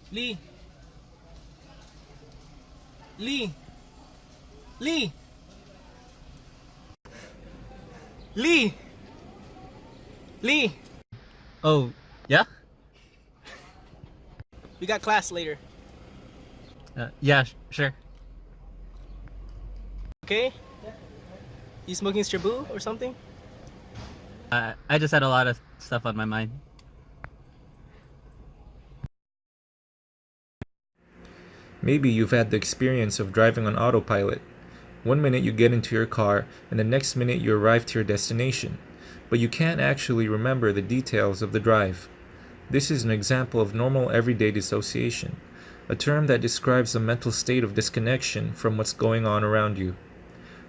Lee. Lee. Lee. Lee. Lee. Oh, yeah? We got class later. Yeah, sure. Okay? You smoking strabu or something? I just had a lot of stuff on my mind. Maybe you've had the experience of driving on autopilot. One minute you get into your car, and the next minute you arrive to your destination, but you can't actually remember the details of the drive. This is an example of normal everyday dissociation, a term that describes a mental state of disconnection from what's going on around you.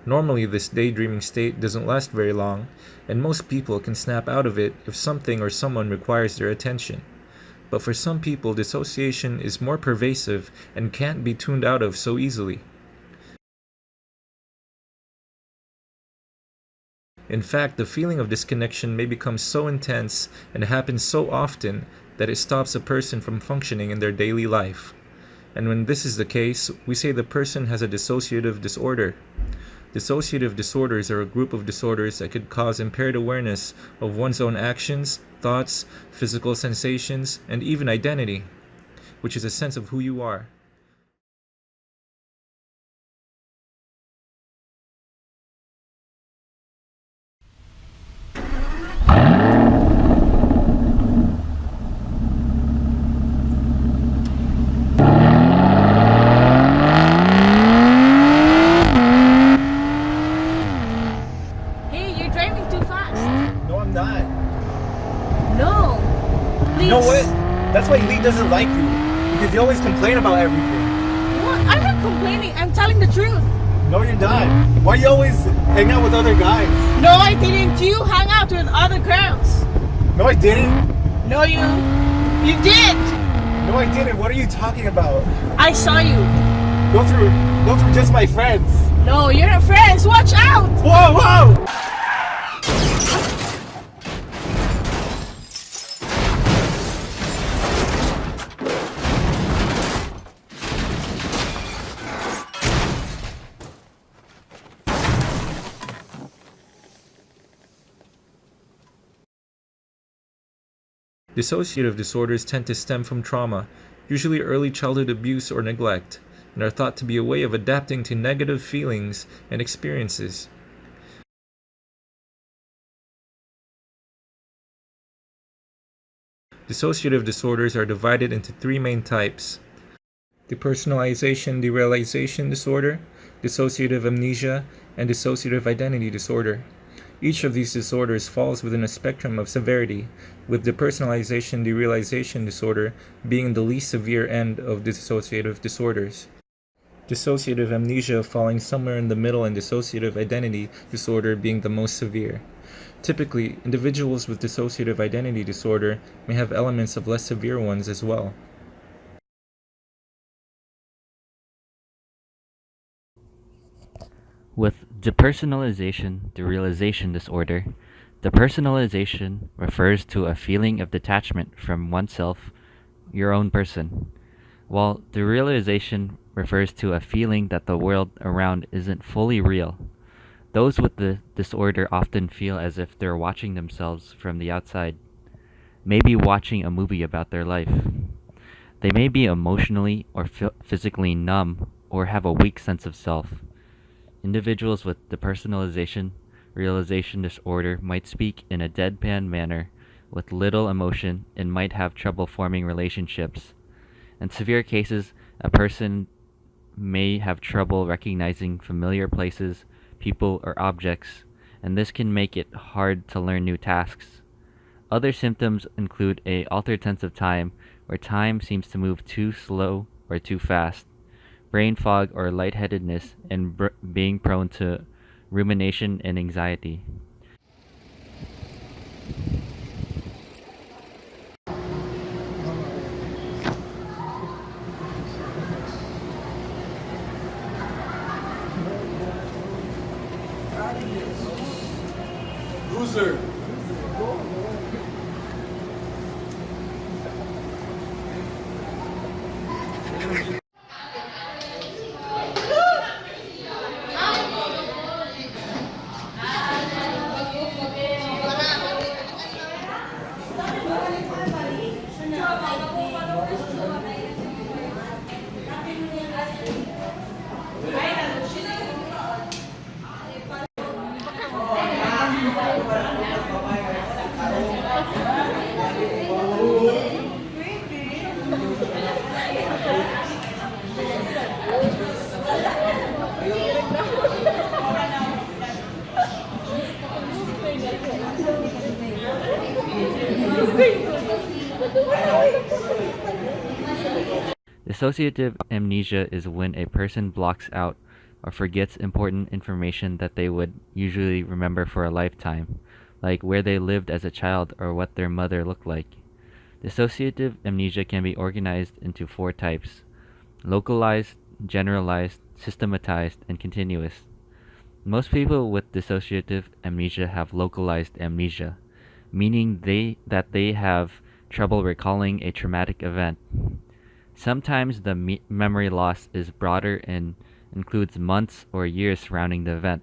Normally, this daydreaming state doesn't last very long, and most people can snap out of it if something or someone requires their attention. But for some people, dissociation is more pervasive and can't be tuned out of so easily. In fact, the feeling of disconnection may become so intense and happens so often that it stops a person from functioning in their daily life. And when this is the case, we say the person has a dissociative disorder. Dissociative disorders are a group of disorders that could cause impaired awareness of one's own actions, thoughts, physical sensations, and even identity, which is a sense of who you are. Hey, you're driving too fast. No, I'm not. No. Please. You know what? That's why Lee doesn't like you. Because you always complain about everything. What? I'm not complaining. I'm telling the truth. No, you're not. Why you always hang out with other guys? No, I didn't. You hang out with other girls. No, I didn't. No, you did. No, I didn't. What are you talking about? I saw you. Those were just my friends. No, you're not friends. Watch out. Whoa, whoa! Dissociative disorders tend to stem from trauma, usually early childhood abuse or neglect, and are thought to be a way of adapting to negative feelings and experiences. Dissociative disorders are divided into three main types: depersonalization-derealization disorder, dissociative amnesia, and dissociative identity disorder. Each of these disorders falls within a spectrum of severity, with depersonalization-derealization disorder being the least severe end of dissociative disorders. Dissociative amnesia falling somewhere in the middle, and dissociative identity disorder being the most severe. Typically, individuals with dissociative identity disorder may have elements of less severe ones as well. With depersonalization, derealization disorder, depersonalization refers to a feeling of detachment from oneself, your own person, while derealization refers to a feeling that the world around isn't fully real. Those with the disorder often feel as if they're watching themselves from the outside, maybe watching a movie about their life. They may be emotionally or physically numb or have a weak sense of self. Individuals with depersonalization realization disorder might speak in a deadpan manner with little emotion and might have trouble forming relationships. In severe cases, a person may have trouble recognizing familiar places, people, or objects, and this can make it hard to learn new tasks. Other symptoms include a altered sense of time, where time seems to move too slow or too fast, brain fog or lightheadedness, and being prone to rumination and anxiety. Loser. Dissociative amnesia is when a person blocks out or forgets important information that they would usually remember for a lifetime, like where they lived as a child or what their mother looked like. Dissociative amnesia can be organized into four types: localized, generalized, systematized, and continuous. Most people with dissociative amnesia have localized amnesia, meaning that they have trouble recalling a traumatic event. Sometimes the memory loss is broader and includes months or years surrounding the event.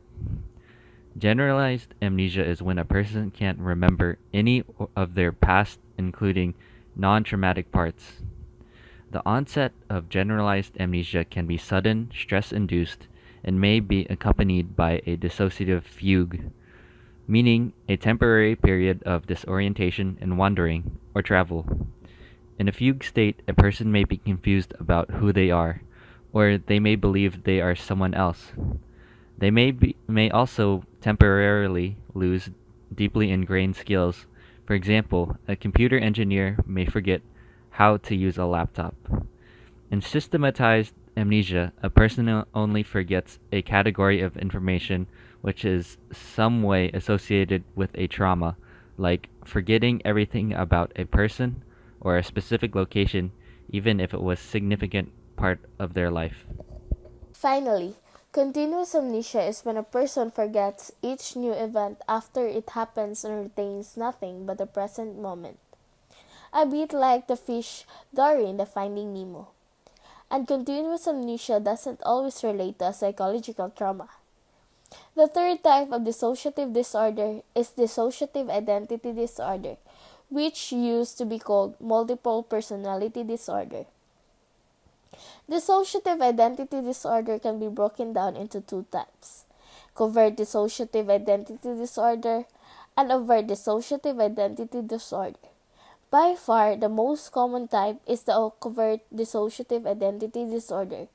Generalized amnesia is when a person can't remember any of their past, including non-traumatic parts. The onset of generalized amnesia can be sudden, stress-induced, and may be accompanied by a dissociative fugue, meaning a temporary period of disorientation and wandering or travel. In a fugue state, a person may be confused about who they are, or they may believe they are someone else. They may also temporarily lose deeply ingrained skills. For example, a computer engineer may forget how to use a laptop. In systematized amnesia, a person only forgets a category of information which is some way associated with a trauma, like forgetting everything about a person or a specific location, even if it was a significant part of their life. Finally, continuous amnesia is when a person forgets each new event after it happens and retains nothing but the present moment. A bit like the fish Dory in the Finding Nemo. And continuous amnesia doesn't always relate to a psychological trauma. The third type of dissociative disorder is dissociative identity disorder, which used to be called multiple personality disorder. Dissociative identity disorder can be broken down into two types: covert dissociative identity disorder and overt dissociative identity disorder. By far, the most common type is the covert dissociative identity disorder.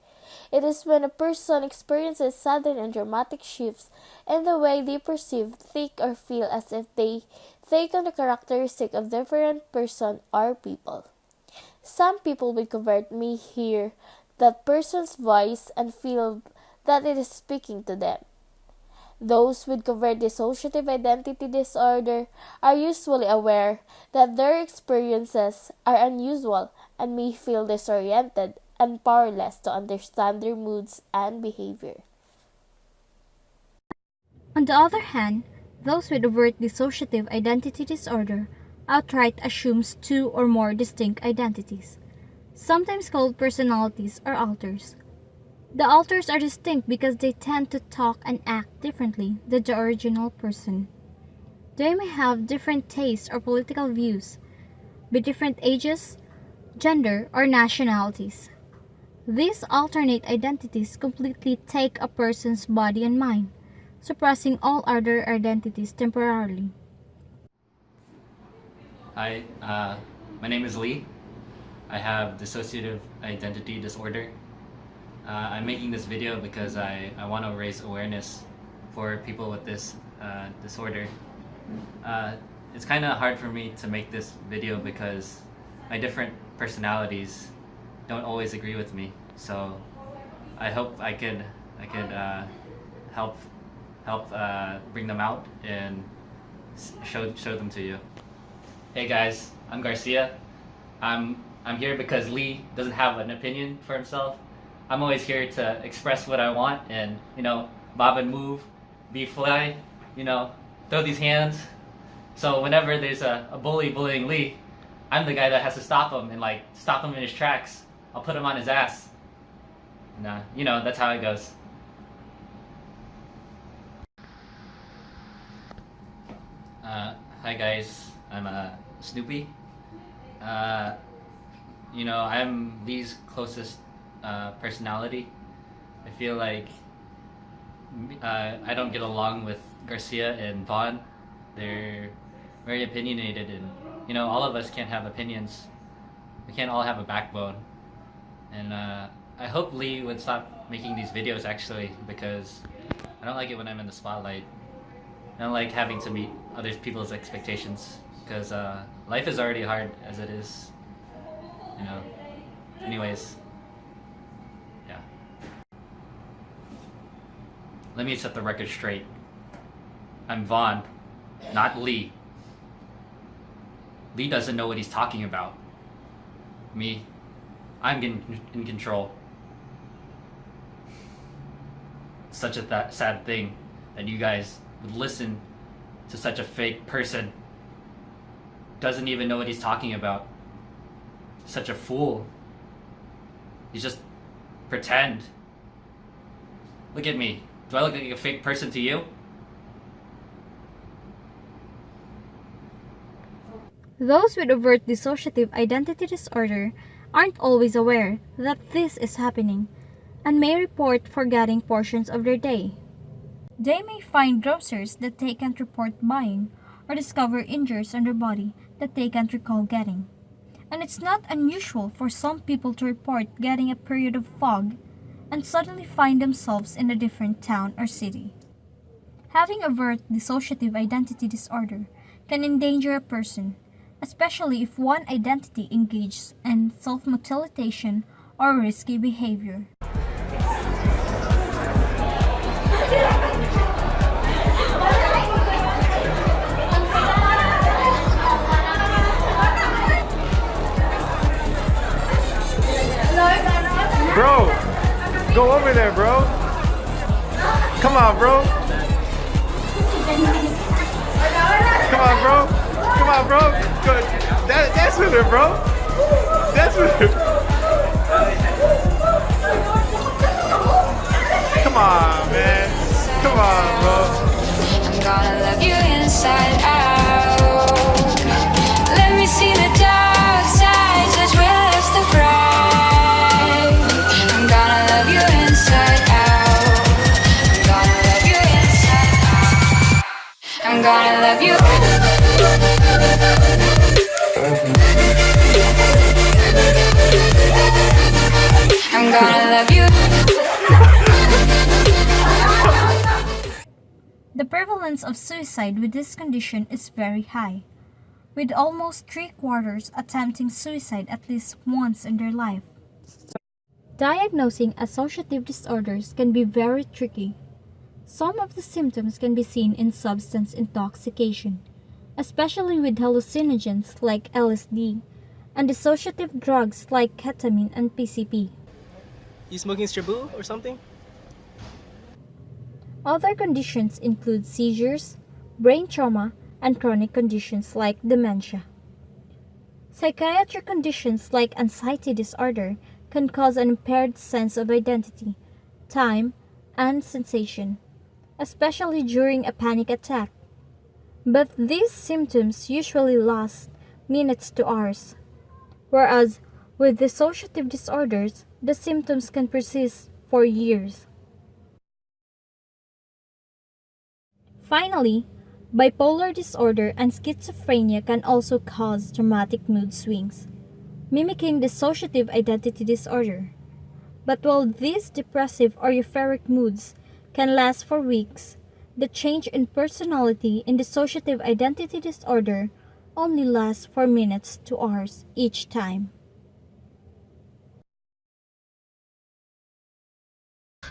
It is when a person experiences sudden and dramatic shifts in the way they perceive, think, or feel, as if they take on the characteristic of different person or people. Some people with covert may hear that person's voice and feel that it is speaking to them. Those with covert dissociative identity disorder are usually aware that their experiences are unusual and may feel disoriented and powerless to understand their moods and behavior. On the other hand, those with overt dissociative identity disorder outright assumes two or more distinct identities, sometimes called personalities or alters. The alters are distinct because they tend to talk and act differently than the original person. They may have different tastes or political views, be different ages, gender, or nationalities. These alternate identities completely take a person's body and mind, suppressing all other identities temporarily. Hi, my name is Lee. I have dissociative identity disorder. I'm making this video because I want to raise awareness for people with this disorder. It's kind of hard for me to make this video because my different personalities don't always agree with me. So I hope I could help bring them out and show them to you. Hey guys, I'm Garcia. I'm here because Lee doesn't have an opinion for himself. I'm always here to express what I want and, bob and move, be fly, throw these hands. So whenever there's a bully bullying Lee, I'm the guy that has to stop him and stop him in his tracks I'll put him on his ass. Nah, you know, that's how it goes. Hi guys, I'm Snoopy. You know, I'm Lee's closest personality. I feel like I don't get along with Garcia and Vaughn. They're very opinionated, and you know, all of us can't have opinions. We can't all have a backbone. And I hope Lee would stop making these videos actually, because I don't like it when I'm in the spotlight. I don't like having to meet other people's expectations, because life is already hard as it is. You know. Anyways. Yeah. Let me set the record straight. I'm Vaughn, not Lee. Lee doesn't know what he's talking about. Me, I'm in control. It's such a sad thing that you guys would listen to such a fake person. Doesn't even know what he's talking about. Such a fool. He's just pretend. Look at me. Do I look like a fake person to you? Those with overt dissociative identity disorder aren't always aware that this is happening and may report forgetting portions of their day. They may find groceries that they can't report buying or discover injuries on their body that they can't recall getting. And it's not unusual for some people to report getting a period of fog and suddenly find themselves in a different town or city. Having overt dissociative identity disorder can endanger a person, especially if one identity engages in self-mutilation or risky behavior. Bro, go over there, bro. Come on, bro. Come on, bro. Come on, bro. Good. That's with her, bro. That's with her. Come on, man. Come on, bro. I'm gonna love you inside out. Let me see the dark sides as well as the bright. I'm gonna love you inside out. I'm gonna love you inside out. I'm gonna love you. I'm gonna love you. The prevalence of suicide with this condition is very high, with almost 3/4 attempting suicide at least once in their life. Diagnosing associative disorders can be very tricky. Some of the symptoms can be seen in substance intoxication, especially with hallucinogens like LSD, and dissociative drugs like ketamine and PCP. You smoking Strabu or something? Other conditions include seizures, brain trauma, and chronic conditions like dementia. Psychiatric conditions like anxiety disorder can cause an impaired sense of identity, time, and sensation, especially during a panic attack. But these symptoms usually last minutes to hours, whereas with dissociative disorders, the symptoms can persist for years. Finally, bipolar disorder and schizophrenia can also cause dramatic mood swings, mimicking dissociative identity disorder. But while these depressive or euphoric moods can last for weeks, the change in personality in dissociative identity disorder only lasts for minutes to hours each time.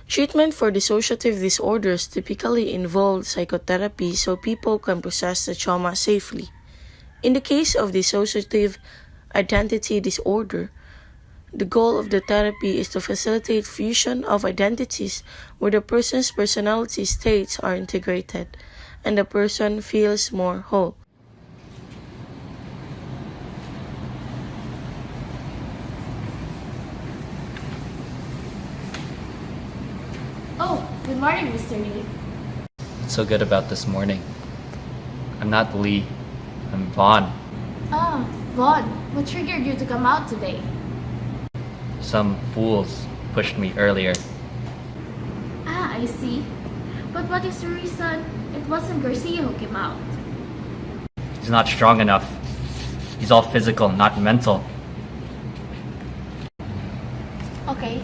Treatment for dissociative disorders typically involves psychotherapy so people can process the trauma safely. In the case of dissociative identity disorder, the goal of the therapy is to facilitate fusion of identities where the person's personality states are integrated and the person feels more whole. Good morning, Mr. Lee. What's so good about this morning? I'm not Lee. I'm Vaughn. Ah, Vaughn, what triggered you to come out today? Some fools pushed me earlier. Ah, I see. But what is the reason it wasn't Garcia who came out? He's not strong enough. He's all physical, not mental. Okay.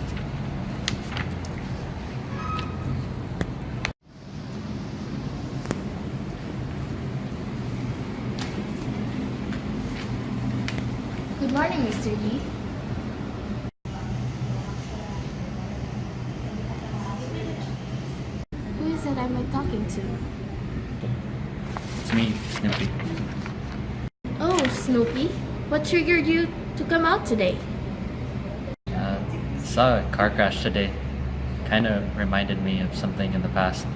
Good morning, Mr. Lee. Who is it am I talking to? It's me, Snoopy. Oh, Snoopy. What triggered you to come out today? Saw a car crash today. Kinda reminded me of something in the past.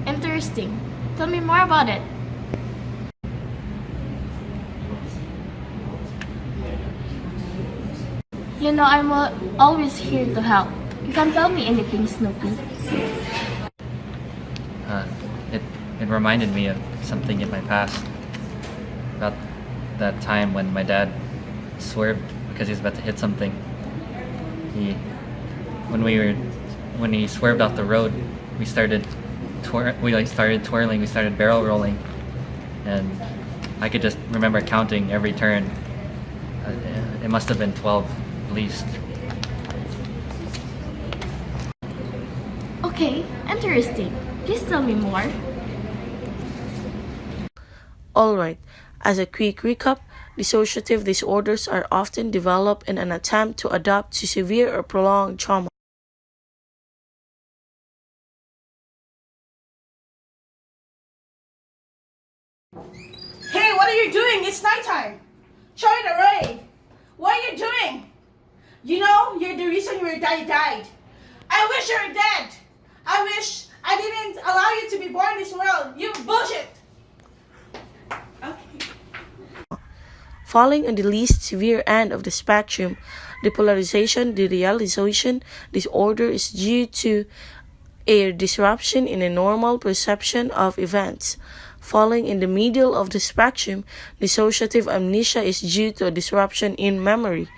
Interesting. Tell me more about it. You know, I'm always here to help. You can tell me anything, Snoopy. It reminded me of something in my past. About that time when my dad swerved because he was about to hit something. When he swerved off the road, we started twirling, we started barrel rolling, and I could just remember counting every turn. It must have been 12 at least. Okay, interesting. Please tell me more. Alright, as a quick recap, dissociative disorders are often developed in an attempt to adapt to severe or prolonged trauma. Hey, what are you doing? It's nighttime. Show it away. What are you doing? You know, you're the reason your daddy died. I wish you were dead. I wish I didn't allow you to be born in this world. You bullshit. Okay. Falling on the least severe end of the spectrum, depolarization derealization disorder is due to a disruption in a normal perception of events. Falling in the middle of the spectrum, dissociative amnesia is due to a disruption in memory.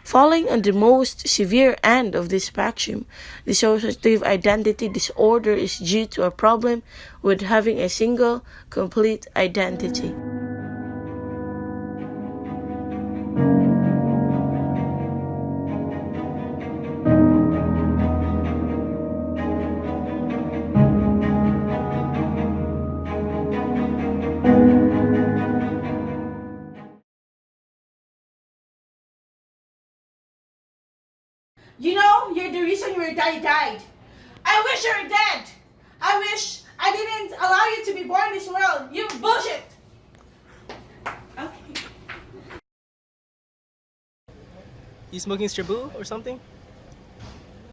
Falling on the most severe end of the spectrum, dissociative identity disorder is due to a problem with having a single, complete identity. You know, you're the reason your daddy died. I wish you were dead. I wish I didn't allow you to be born in this world. You bullshit. Okay. You smoking Strabu or something?